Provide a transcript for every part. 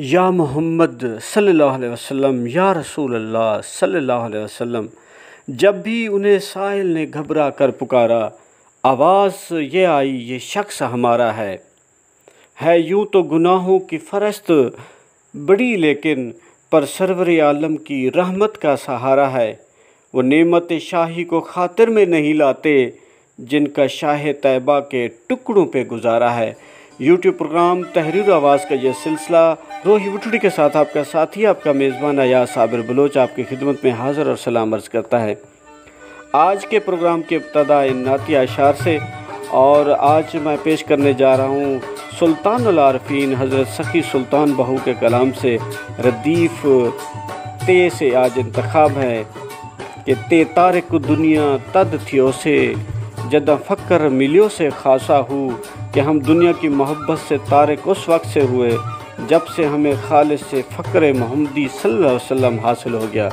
یا محمد صلی اللہ علیہ وسلم، یا رسول اللہ صلی اللہ علیہ وسلم۔ جب بھی انہیں سائل نے گھبرا کر پکارا، آواز یہ آئی، یہ شخص ہمارا ہے یوں تو گناہوں کی فہرست بڑی، لیکن پر سرور عالم کی رحمت کا سہارا ہے۔ وہ نعمت شاہی کو خاطر میں نہیں لاتے، جن کا شاہ طیبہ کے ٹکڑوں پہ گزارا ہے۔ یوٹیوب پروگرام تحریر آواز کا یہ سلسلہ روحی وٹڑی کے ساتھ آپ کا ساتھی، آپ کا میزبان ایاز صابر بلوچ آپ کی خدمت میں حاضر اور سلام عرض کرتا ہے۔ آج کے پروگرام کی ابتدا ان نعتیہ اشعار سے، اور آج میں پیش کرنے جا رہا ہوں سلطان العارفین حضرت سخی سلطان بہو کے کلام سے۔ ردیف تے سے آج انتخاب ہے کہ تے تارک دنیا تد تھیو سے، جدہ فکر ملیو سے خاصا ہو، کہ ہم دنیا کی محبت سے تارک اس وقت سے ہوئے جب سے ہمیں خالص سے فقر محمدی صلی اللہ علیہ وسلم حاصل ہو گیا۔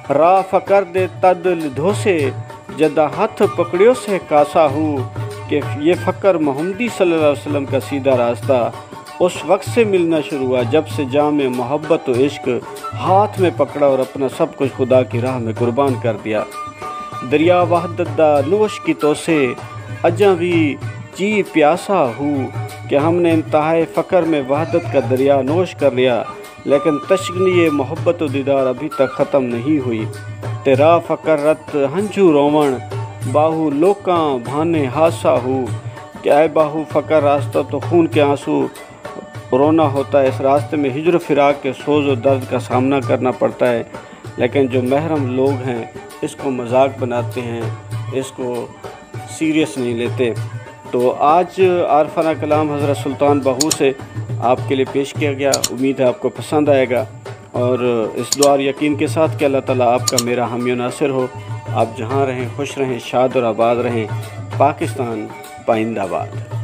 راہ فقر دے تد لدھو سے، جدہ ہاتھ پکڑیو سے کاسا ہو، کہ یہ فقر محمدی صلی اللہ علیہ وسلم کا سیدھا راستہ اس وقت سے ملنا شروع ہوا جب سے جام محبت و عشق ہاتھ میں پکڑا اور اپنا سب کچھ خدا کی راہ میں قربان کر دیا۔ دریا وحدت دا نوش کی تو سے، اجاں بھی جی پیاسا ہو، کہ ہم نے انتہائی فقر میں وحدت کا دریا نوش کر لیا، لیکن تشنی محبت و دیدار ابھی تک ختم نہیں ہوئی۔ تیرا فقر رت ہنجو رومن، باہو لوکاں بھانے ہاسا ہو، کہ اے باہو فقر راستہ تو خون کے آنسو رونا ہوتا ہے۔ اس راستے میں ہجر و فراق کے سوز و درد کا سامنا کرنا پڑتا ہے، لیکن جو محرم لوگ ہیں اس کو مذاق بناتے ہیں، اس کو سیریس نہیں لیتے۔ تو آج عارفانہ کلام حضرت سلطان بہو سے آپ کے لیے پیش کیا گیا، امید ہے آپ کو پسند آئے گا، اور اس دعا اور یقین کے ساتھ کہ اللہ تعالیٰ آپ کا میرا حامی و ناصر ہو۔ آپ جہاں رہیں خوش رہیں، شاد اور آباد رہیں۔ پاکستان پائندہ باد۔